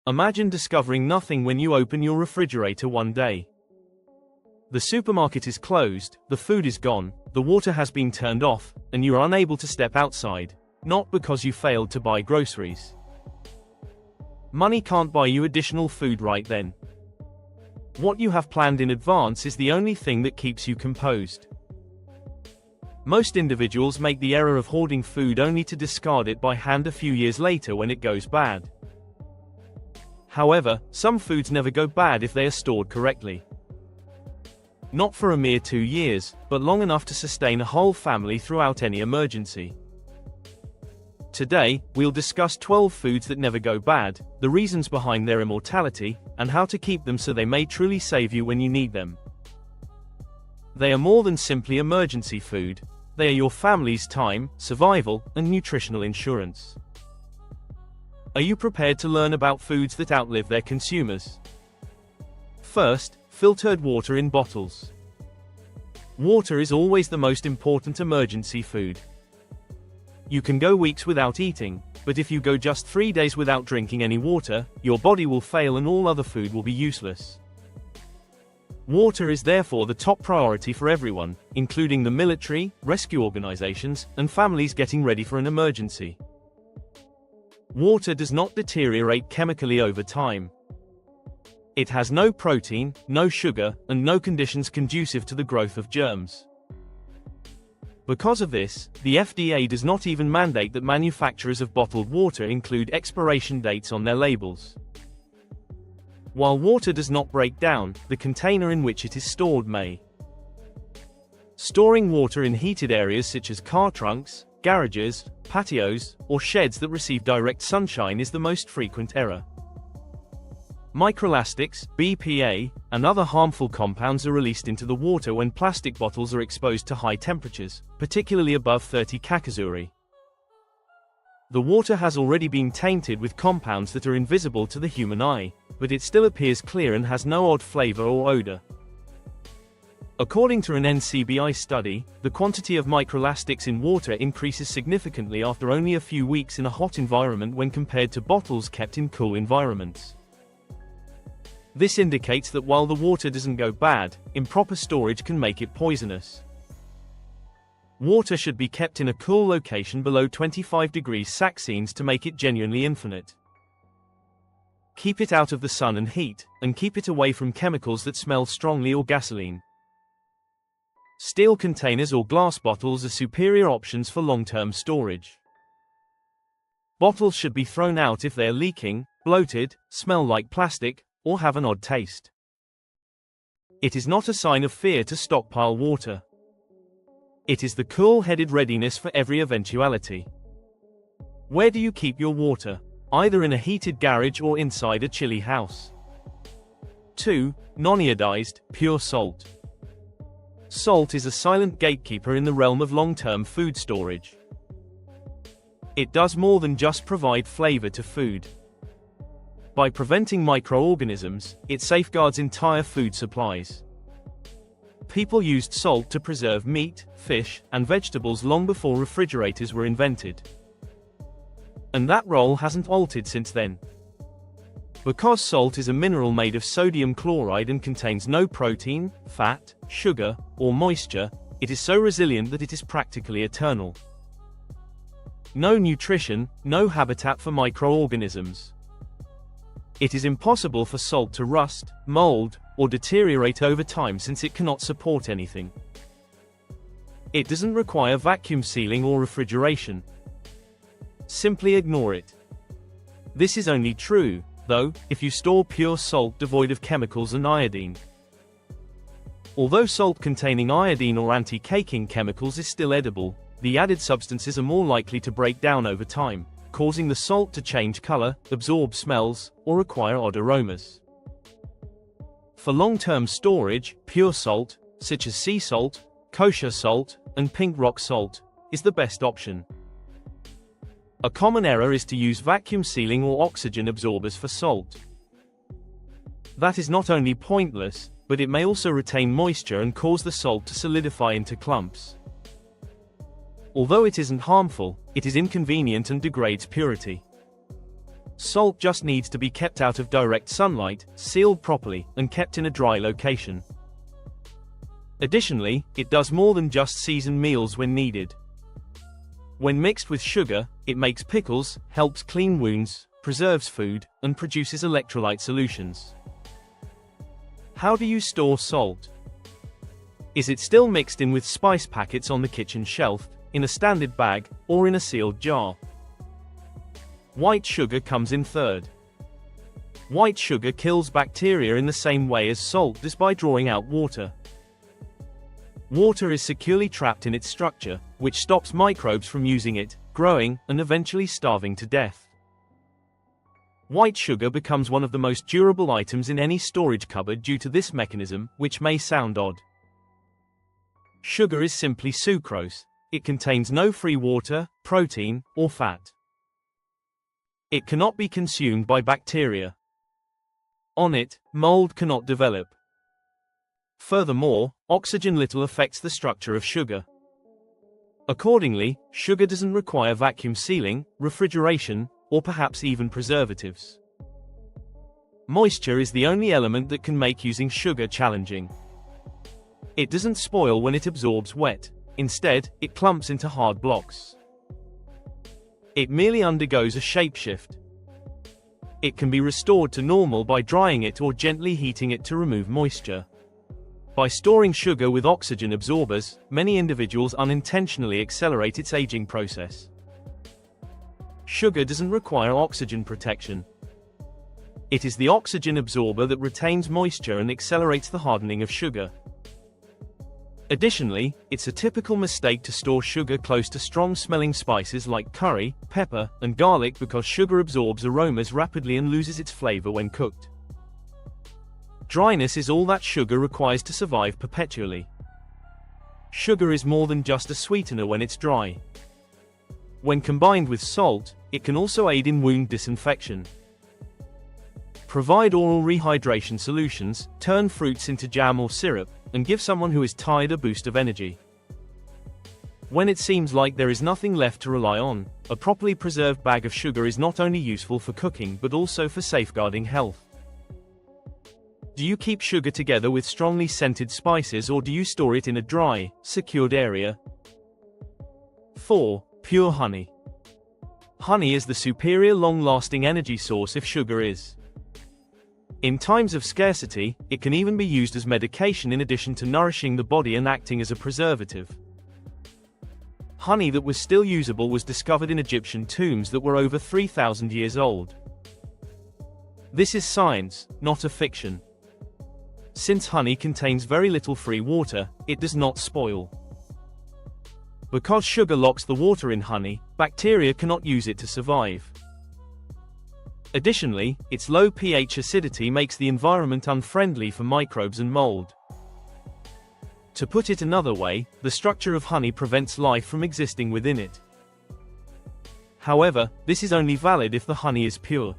Imagine discovering nothing when you open your refrigerator one day. The supermarket is closed, the food is gone, the water has been turned off, and you are unable to step outside, not because you failed to buy groceries. Money can't buy you additional food right then. What you have planned in advance is the only thing that keeps you composed. Most individuals make the error of hoarding food only to discard it by hand a few years later when it goes bad. However, some foods never go bad if they are stored correctly. Not for a mere 2 years, but long enough to sustain a whole family throughout any emergency. Today, we'll discuss 12 foods that never go bad, the reasons behind their immortality, and how to keep them so they may truly save you when you need them. They are more than simply emergency food. They are your family's time, survival, and nutritional insurance. Are you prepared to learn about foods that outlive their consumers? First, filtered water in bottles. Water is always the most important emergency food. You can go weeks without eating, but if you go just 3 days without drinking any water, your body will fail and all other food will be useless. Water is therefore the top priority for everyone, including the military, rescue organizations, and families getting ready for an emergency. Water does not deteriorate chemically over time. It has no protein, no sugar, and no conditions conducive to the growth of germs. Because of this, the FDA does not even mandate that manufacturers of bottled water include expiration dates on their labels. While water does not break down, the container in which it is stored may. Storing water in heated areas such as car trunks, garages, patios, or sheds that receive direct sunshine is the most frequent error. Microplastics, BPA, and other harmful compounds are released into the water when plastic bottles are exposed to high temperatures, particularly above 30 kCa. The water has already been tainted with compounds that are invisible to the human eye, but it still appears clear and has no odd flavor or odor. According to an NCBI study, the quantity of microplastics in water increases significantly after only a few weeks in a hot environment when compared to bottles kept in cool environments. This indicates that while the water doesn't go bad, improper storage can make it poisonous. Water should be kept in a cool location below 25 degrees Celsius to make it genuinely infinite. Keep it out of the sun and heat, and keep it away from chemicals that smell strongly or gasoline. Steel containers or glass bottles are superior options for long-term storage. Bottles should be thrown out if they are leaking, bloated, smell like plastic, or have an odd taste. It is not a sign of fear to stockpile water. It is the cool-headed readiness for every eventuality. Where do you keep your water? Either in a heated garage or inside a chilly house. 2. Non-iodized, pure salt. Salt is a silent gatekeeper in the realm of long-term food storage. It does more than just provide flavor to food. By preventing microorganisms, it safeguards entire food supplies. People used salt to preserve meat, fish, and vegetables long before refrigerators were invented. And that role hasn't altered since then. Because salt is a mineral made of sodium chloride and contains no protein, fat, sugar, or moisture, it is so resilient that it is practically eternal. No nutrition, no habitat for microorganisms. It is impossible for salt to rust, mold, or deteriorate over time since it cannot support anything. It doesn't require vacuum sealing or refrigeration. Simply ignore it. This is only true, though, if you store pure salt devoid of chemicals and iodine. Although salt containing iodine or anti-caking chemicals is still edible, the added substances are more likely to break down over time, causing the salt to change color, absorb smells, or acquire odd aromas. For long-term storage, pure salt, such as sea salt, kosher salt, and pink rock salt, is the best option. A common error is to use vacuum sealing or oxygen absorbers for salt. That is not only pointless, but it may also retain moisture and cause the salt to solidify into clumps. Although it isn't harmful, it is inconvenient and degrades purity. Salt just needs to be kept out of direct sunlight, sealed properly, and kept in a dry location. Additionally, it does more than just season meals when needed. When mixed with sugar, it makes pickles, helps clean wounds, preserves food, and produces electrolyte solutions. How do you store salt? Is it still mixed in with spice packets on the kitchen shelf, in a standard bag, or in a sealed jar? White sugar comes in third. White sugar kills bacteria in the same way as salt does by drawing out water. Water is securely trapped in its structure, which stops microbes from using it, growing, and eventually starving to death. White sugar becomes one of the most durable items in any storage cupboard due to this mechanism, which may sound odd. Sugar is simply sucrose. It contains no free water, protein, or fat. It cannot be consumed by bacteria. On it, mold cannot develop. Furthermore, oxygen little affects the structure of sugar. Accordingly, sugar doesn't require vacuum sealing, refrigeration, or perhaps even preservatives. Moisture is the only element that can make using sugar challenging. It doesn't spoil when it absorbs wet. Instead, it clumps into hard blocks. It merely undergoes a shapeshift. It can be restored to normal by drying it or gently heating it to remove moisture. By storing sugar with oxygen absorbers, many individuals unintentionally accelerate its aging process. Sugar doesn't require oxygen protection. It is the oxygen absorber that retains moisture and accelerates the hardening of sugar. Additionally, it's a typical mistake to store sugar close to strong-smelling spices like curry, pepper, and garlic because sugar absorbs aromas rapidly and loses its flavor when cooked. Dryness is all that sugar requires to survive perpetually. Sugar is more than just a sweetener when it's dry. When combined with salt, it can also aid in wound disinfection. Provide oral rehydration solutions, turn fruits into jam or syrup, and give someone who is tired a boost of energy. When it seems like there is nothing left to rely on, a properly preserved bag of sugar is not only useful for cooking but also for safeguarding health. Do you keep sugar together with strongly scented spices or do you store it in a dry, secured area? 4. Pure honey. Honey is the superior long-lasting energy source if sugar is. In times of scarcity, it can even be used as medication in addition to nourishing the body and acting as a preservative. Honey that was still usable was discovered in Egyptian tombs that were over 3,000 years old. This is science, not a fiction. Since honey contains very little free water, it does not spoil. Because sugar locks the water in honey, bacteria cannot use it to survive. Additionally, its low pH acidity makes the environment unfriendly for microbes and mold. To put it another way, the structure of honey prevents life from existing within it. However, this is only valid if the honey is pure.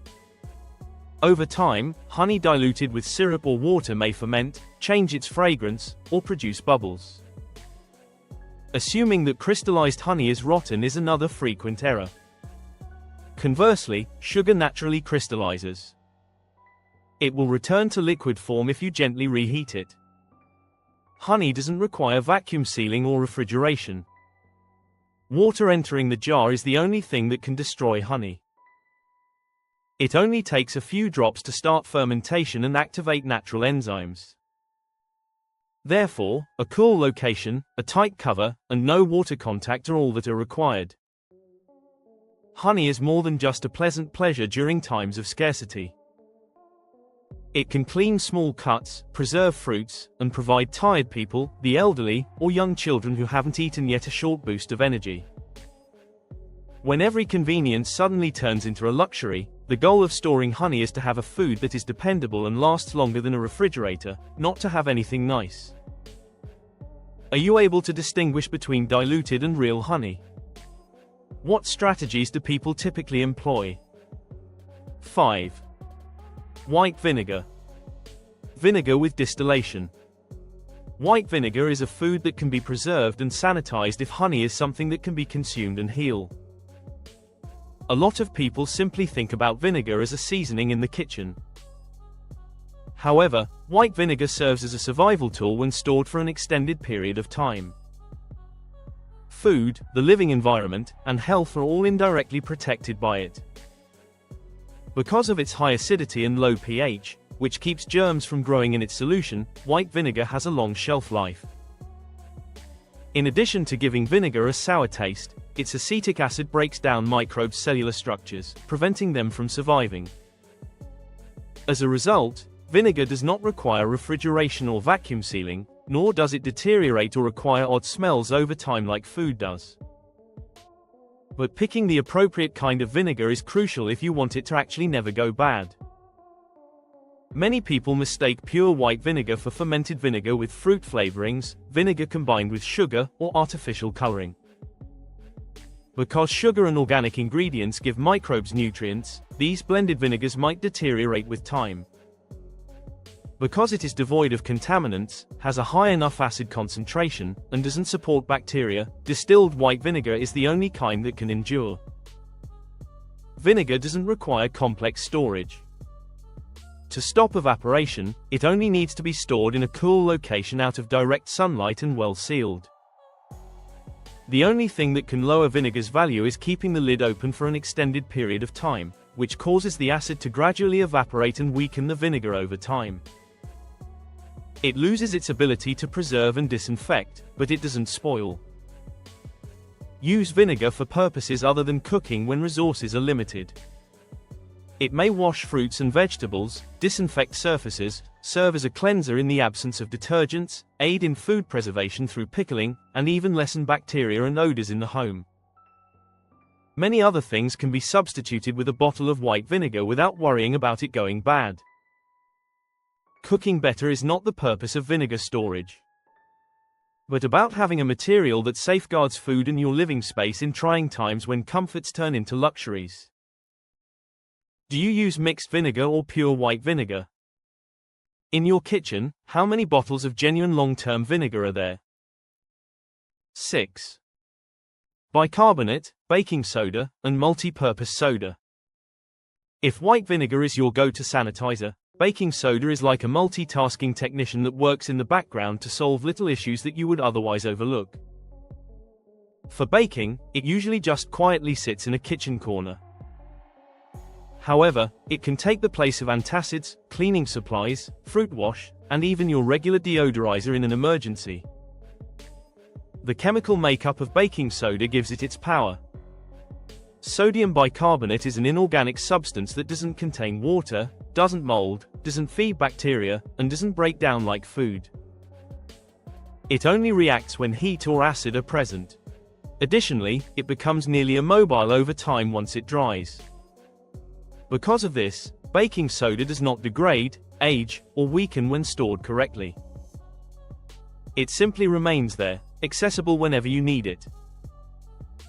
Over time, honey diluted with syrup or water may ferment, change its fragrance, or produce bubbles. Assuming that crystallized honey is rotten is another frequent error. Conversely, sugar naturally crystallizes. It will return to liquid form if you gently reheat it. Honey doesn't require vacuum sealing or refrigeration. Water entering the jar is the only thing that can destroy honey. It only takes a few drops to start fermentation and activate natural enzymes. Therefore, a cool location, a tight cover, and no water contact are all that are required. Honey is more than just a pleasant pleasure during times of scarcity. It can clean small cuts, preserve fruits, and provide tired people, the elderly, or young children who haven't eaten yet a short boost of energy. When every convenience suddenly turns into a luxury, the goal of storing honey is to have a food that is dependable and lasts longer than a refrigerator, not to have anything nice. Are you able to distinguish between diluted and real honey? What strategies do people typically employ? 5. White vinegar. Vinegar with distillation. White vinegar is a food that can be preserved and sanitized if honey is something that can be consumed and heal. A lot of people simply think about vinegar as a seasoning in the kitchen. However, white vinegar serves as a survival tool when stored for an extended period of time. Food, the living environment, and health are all indirectly protected by it. Because of its high acidity and low pH, which keeps germs from growing in its solution, white vinegar has a long shelf life. In addition to giving vinegar a sour taste, its acetic acid breaks down microbes' cellular structures, preventing them from surviving. As a result, vinegar does not require refrigeration or vacuum sealing, nor does it deteriorate or acquire odd smells over time like food does. But picking the appropriate kind of vinegar is crucial if you want it to actually never go bad. Many people mistake pure white vinegar for fermented vinegar with fruit flavorings, vinegar combined with sugar, or artificial coloring. Because sugar and organic ingredients give microbes nutrients, these blended vinegars might deteriorate with time. Because it is devoid of contaminants, has a high enough acid concentration, and doesn't support bacteria, distilled white vinegar is the only kind that can endure. Vinegar doesn't require complex storage. To stop evaporation, it only needs to be stored in a cool location out of direct sunlight and well sealed. The only thing that can lower vinegar's value is keeping the lid open for an extended period of time, which causes the acid to gradually evaporate and weaken the vinegar over time. It loses its ability to preserve and disinfect, but it doesn't spoil. Use vinegar for purposes other than cooking when resources are limited. It may wash fruits and vegetables, disinfect surfaces, serve as a cleanser in the absence of detergents, aid in food preservation through pickling, and even lessen bacteria and odors in the home. Many other things can be substituted with a bottle of white vinegar without worrying about it going bad. Cooking better is not the purpose of vinegar storage, but about having a material that safeguards food and your living space in trying times when comforts turn into luxuries. Do you use mixed vinegar or pure white vinegar? In your kitchen, how many bottles of genuine long-term vinegar are there? 6. Bicarbonate, baking soda, and multi-purpose soda. If white vinegar is your go-to sanitizer, baking soda is like a multitasking technician that works in the background to solve little issues that you would otherwise overlook. For baking, it usually just quietly sits in a kitchen corner. However, it can take the place of antacids, cleaning supplies, fruit wash, and even your regular deodorizer in an emergency. The chemical makeup of baking soda gives it its power. Sodium bicarbonate is an inorganic substance that doesn't contain water, doesn't mold, doesn't feed bacteria, and doesn't break down like food. It only reacts when heat or acid are present. Additionally, it becomes nearly immobile over time once it dries. Because of this, baking soda does not degrade, age, or weaken when stored correctly. It simply remains there, accessible whenever you need it.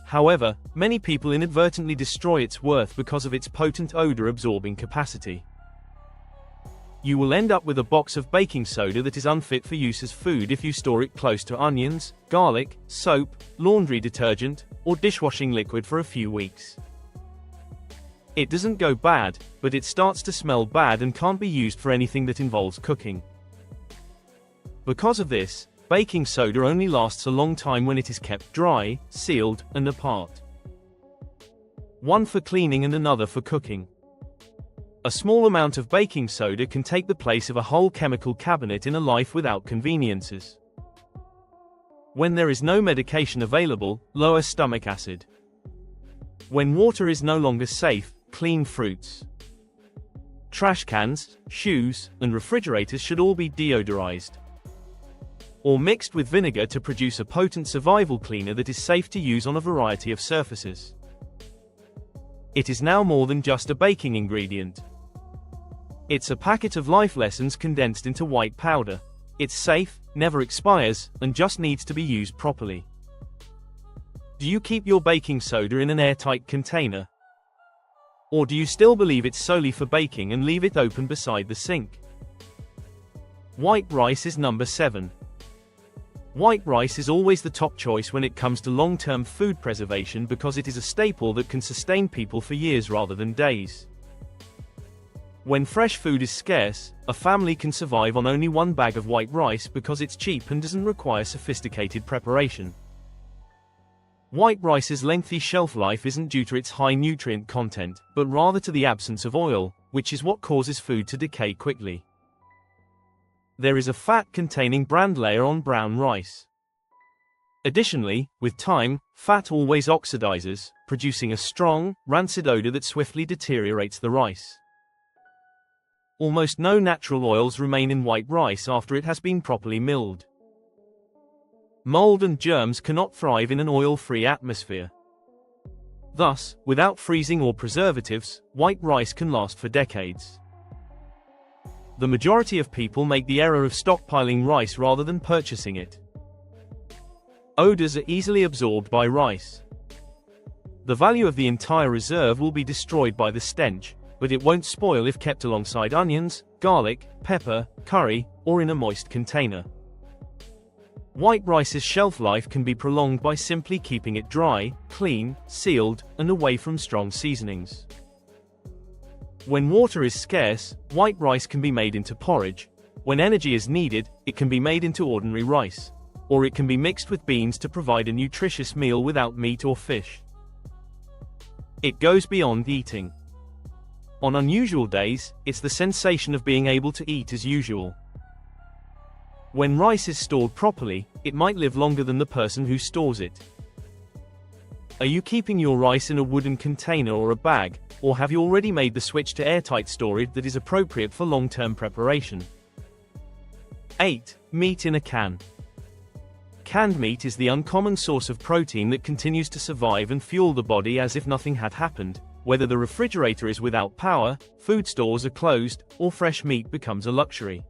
However, many people inadvertently destroy its worth because of its potent odor-absorbing capacity. You will end up with a box of baking soda that is unfit for use as food if you store it close to onions, garlic, soap, laundry detergent, or dishwashing liquid for a few weeks. It doesn't go bad, but it starts to smell bad and can't be used for anything that involves cooking. Because of this, baking soda only lasts a long time when it is kept dry, sealed, and apart. One for cleaning and another for cooking. A small amount of baking soda can take the place of a whole chemical cabinet in a life without conveniences. When there is no medication available, lower stomach acid. When water is no longer safe, clean fruits. Trash cans, shoes, and refrigerators should all be deodorized, or mixed with vinegar to produce a potent survival cleaner that is safe to use on a variety of surfaces. It is now more than just a baking ingredient. It's a packet of life lessons condensed into white powder. It's safe, never expires, and just needs to be used properly. Do you keep your baking soda in an airtight container? Or do you still believe it's solely for baking and leave it open beside the sink? White rice is number 7. White rice is always the top choice when it comes to long-term food preservation because it is a staple that can sustain people for years rather than days. When fresh food is scarce, a family can survive on only one bag of white rice because it's cheap and doesn't require sophisticated preparation. White rice's lengthy shelf life isn't due to its high nutrient content, but rather to the absence of oil, which is what causes food to decay quickly. There is a fat-containing bran layer on brown rice. Additionally, with time, fat always oxidizes, producing a strong, rancid odor that swiftly deteriorates the rice. Almost no natural oils remain in white rice after it has been properly milled. Mold and germs cannot thrive in an oil-free atmosphere. Thus, without freezing or preservatives, white rice can last for decades. The majority of people make the error of stockpiling rice rather than purchasing it. Odors are easily absorbed by rice. The value of the entire reserve will be destroyed by the stench, but it won't spoil if kept alongside onions, garlic, pepper, curry, or in a moist container. White rice's shelf life can be prolonged by simply keeping it dry, clean, sealed, and away from strong seasonings. When water is scarce, white rice can be made into porridge. When energy is needed, it can be made into ordinary rice. Or it can be mixed with beans to provide a nutritious meal without meat or fish. It goes beyond eating. On unusual days, it's the sensation of being able to eat as usual. When rice is stored properly, it might live longer than the person who stores it. Are you keeping your rice in a wooden container or a bag, or have you already made the switch to airtight storage that is appropriate for long-term preparation? 8. Meat in a can. Canned meat is the uncommon source of protein that continues to survive and fuel the body as if nothing had happened. Whether the refrigerator is without power, food stores are closed, or fresh meat becomes a luxury.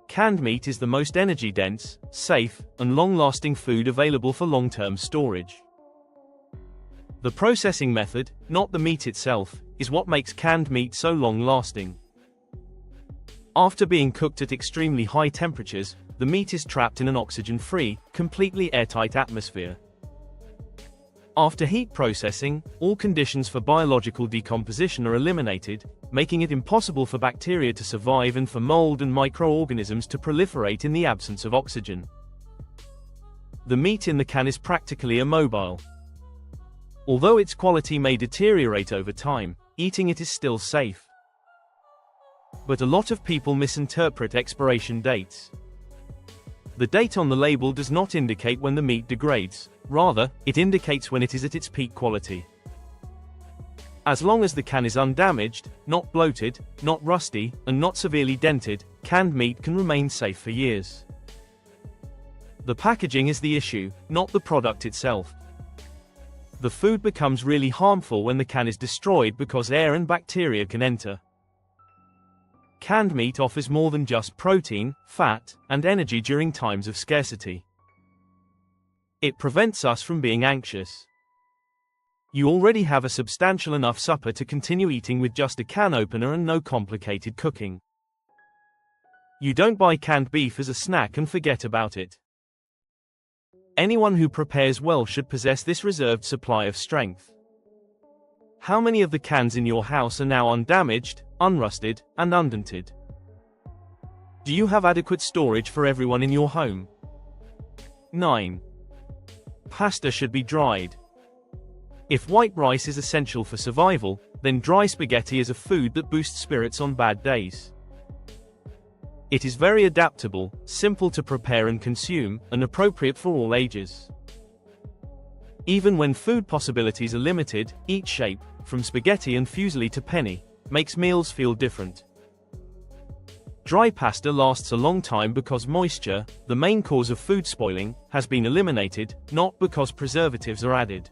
Canned meat is the most energy-dense, safe, and long-lasting food available for long-term storage. The processing method, not the meat itself, is what makes canned meat so long-lasting. After being cooked at extremely high temperatures, the meat is trapped in an oxygen-free, completely airtight atmosphere. After heat processing, all conditions for biological decomposition are eliminated, making it impossible for bacteria to survive and for mold and microorganisms to proliferate in the absence of oxygen. The meat in the can is practically immobile. Although its quality may deteriorate over time, eating it is still safe. But a lot of people misinterpret expiration dates. The date on the label does not indicate when the meat degrades, rather, it indicates when it is at its peak quality. As long as the can is undamaged, not bloated, not rusty, and not severely dented, canned meat can remain safe for years. The packaging is the issue, not the product itself. The food becomes really harmful when the can is destroyed because air and bacteria can enter. Canned meat offers more than just protein, fat, and energy during times of scarcity. It prevents us from being anxious. You already have a substantial enough supper to continue eating with just a can opener and no complicated cooking. You don't buy canned beef as a snack and forget about it. Anyone who prepares well should possess this reserved supply of strength. How many of the cans in your house are now undamaged, unrusted, and undented? Do you have adequate storage for everyone in your home? 9. Pasta should be dried. If white rice is essential for survival, then dry spaghetti is a food that boosts spirits on bad days. It is very adaptable, simple to prepare and consume, and appropriate for all ages. Even when food possibilities are limited, each shape, from spaghetti and fusilli to penne, makes meals feel different. Dry pasta lasts a long time because moisture, the main cause of food spoiling, has been eliminated, not because preservatives are added.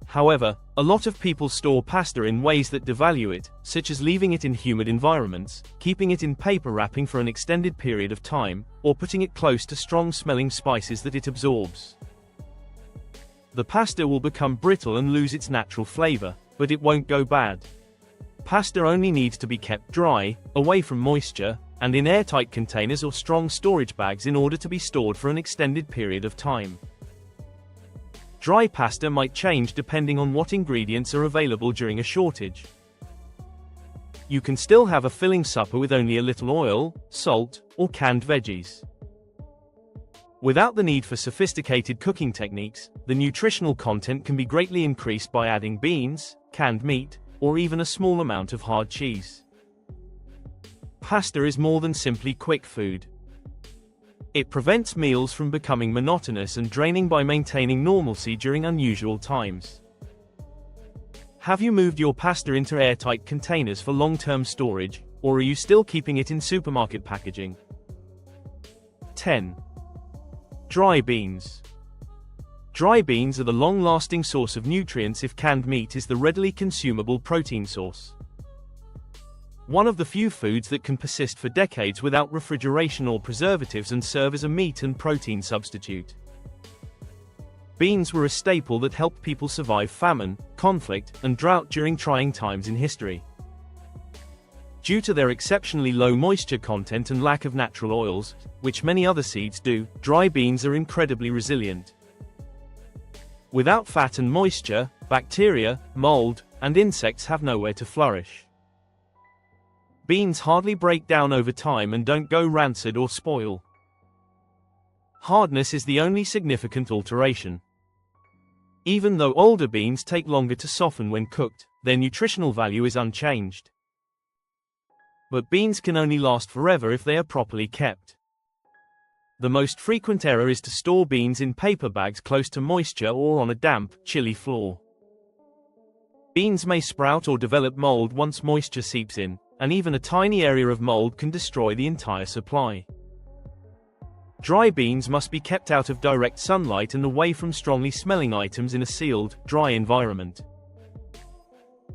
However, a lot of people store pasta in ways that devalue it, such as leaving it in humid environments, keeping it in paper wrapping for an extended period of time, or putting it close to strong-smelling spices that it absorbs. The pasta will become brittle and lose its natural flavor, but it won't go bad. Pasta only needs to be kept dry, away from moisture, and in airtight containers or strong storage bags in order to be stored for an extended period of time. Dry pasta might change depending on what ingredients are available during a shortage. You can still have a filling supper with only a little oil, salt, or canned veggies. Without the need for sophisticated cooking techniques, the nutritional content can be greatly increased by adding beans, canned meat, or even a small amount of hard cheese. Pasta is more than simply quick food. It prevents meals from becoming monotonous and draining by maintaining normalcy during unusual times. Have you moved your pasta into airtight containers for long-term storage, or are you still keeping it in supermarket packaging? 10. Dry beans. Dry beans are the long-lasting source of nutrients if canned meat is the readily consumable protein source. One of the few foods that can persist for decades without refrigeration or preservatives and serve as a meat and protein substitute. Beans were a staple that helped people survive famine, conflict, and drought during trying times in history. Due to their exceptionally low moisture content and lack of natural oils, which many other seeds do, dry beans are incredibly resilient. Without fat and moisture, bacteria, mold, and insects have nowhere to flourish. Beans hardly break down over time and don't go rancid or spoil. Hardness is the only significant alteration. Even though older beans take longer to soften when cooked, their nutritional value is unchanged. But beans can only last forever if they are properly kept. The most frequent error is to store beans in paper bags close to moisture or on a damp, chilly floor. Beans may sprout or develop mold once moisture seeps in, and even a tiny area of mold can destroy the entire supply. Dry beans must be kept out of direct sunlight and away from strongly smelling items in a sealed, dry environment.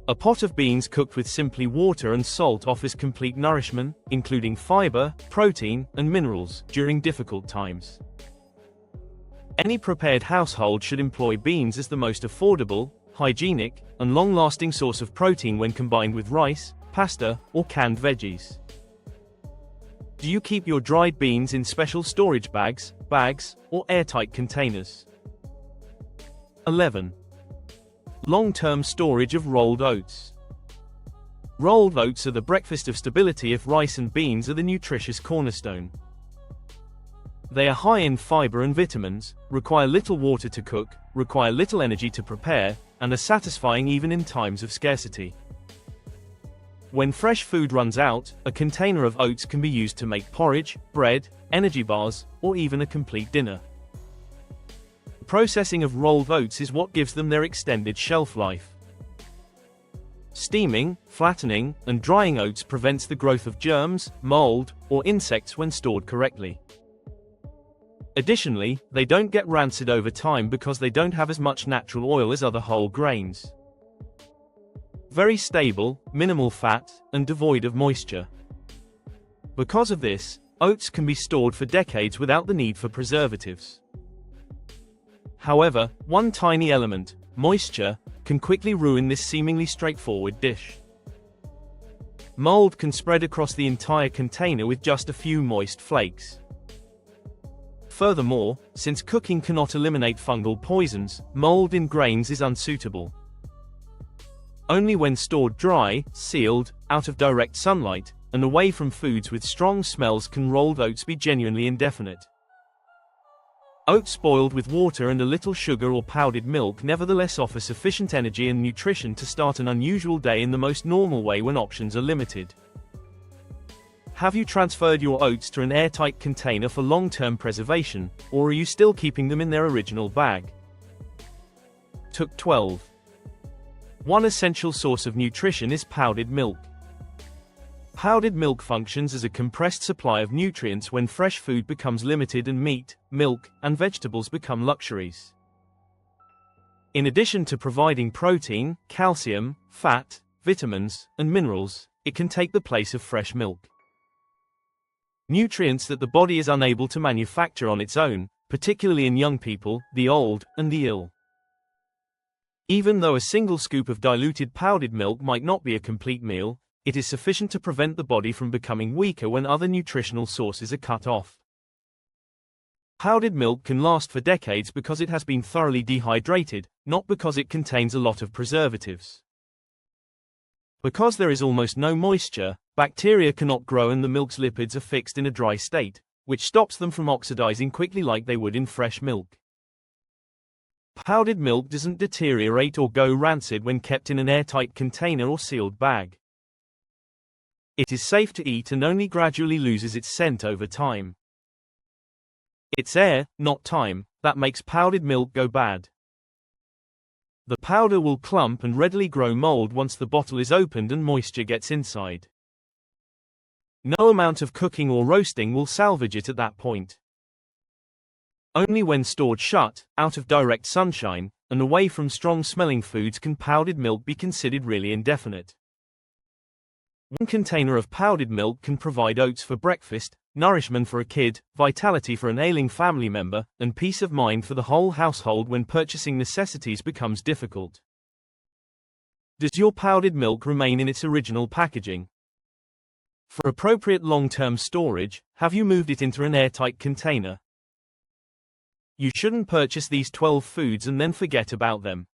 A pot of beans cooked with simply water and salt offers complete nourishment, including fiber, protein, and minerals, during difficult times. Any prepared household should employ beans as the most affordable, hygienic, and long-lasting source of protein when combined with rice, pasta, or canned veggies. Do you keep your dried beans in special storage bags, or airtight containers? 11. Long-term storage of rolled oats. Rolled oats are the breakfast of stability if rice and beans are the nutritious cornerstone. They are high in fiber and vitamins, require little water to cook, require little energy to prepare, and are satisfying even in times of scarcity. When fresh food runs out, a container of oats can be used to make porridge, bread, energy bars, or even a complete dinner. The processing of rolled oats is what gives them their extended shelf life. Steaming, flattening, and drying oats prevents the growth of germs, mold, or insects when stored correctly. Additionally, they don't get rancid over time because they don't have as much natural oil as other whole grains. Very stable, minimal fat, and devoid of moisture. Because of this, oats can be stored for decades without the need for preservatives. However, one tiny element, moisture, can quickly ruin this seemingly straightforward dish. Mold can spread across the entire container with just a few moist flakes. Furthermore, since cooking cannot eliminate fungal poisons, mold in grains is unsuitable. Only when stored dry, sealed, out of direct sunlight, and away from foods with strong smells can rolled oats be genuinely indefinite. Oats boiled with water and a little sugar or powdered milk nevertheless offer sufficient energy and nutrition to start an unusual day in the most normal way when options are limited. Have you transferred your oats to an airtight container for long-term preservation, or are you still keeping them in their original bag? 12. One essential source of nutrition is powdered milk. Powdered milk functions as a compressed supply of nutrients when fresh food becomes limited and meat, milk, and vegetables become luxuries. In addition to providing protein, calcium, fat, vitamins, and minerals, it can take the place of fresh milk. Nutrients that the body is unable to manufacture on its own, particularly in young people, the old, and the ill. Even though a single scoop of diluted powdered milk might not be a complete meal, It is sufficient to prevent the body from becoming weaker when other nutritional sources are cut off. Powdered milk can last for decades because it has been thoroughly dehydrated, not because it contains a lot of preservatives. Because there is almost no moisture, bacteria cannot grow and the milk's lipids are fixed in a dry state, which stops them from oxidizing quickly like they would in fresh milk. Powdered milk doesn't deteriorate or go rancid when kept in an airtight container or sealed bag. It is safe to eat and only gradually loses its scent over time. It's air, not time, that makes powdered milk go bad. The powder will clump and readily grow mold once the bottle is opened and moisture gets inside. No amount of cooking or roasting will salvage it at that point. Only when stored shut, out of direct sunshine, and away from strong-smelling foods can powdered milk be considered really indefinite. One container of powdered milk can provide oats for breakfast, nourishment for a kid, vitality for an ailing family member, and peace of mind for the whole household when purchasing necessities becomes difficult. Does your powdered milk remain in its original packaging? For appropriate long-term storage, have you moved it into an airtight container? You shouldn't purchase these 12 foods and then forget about them.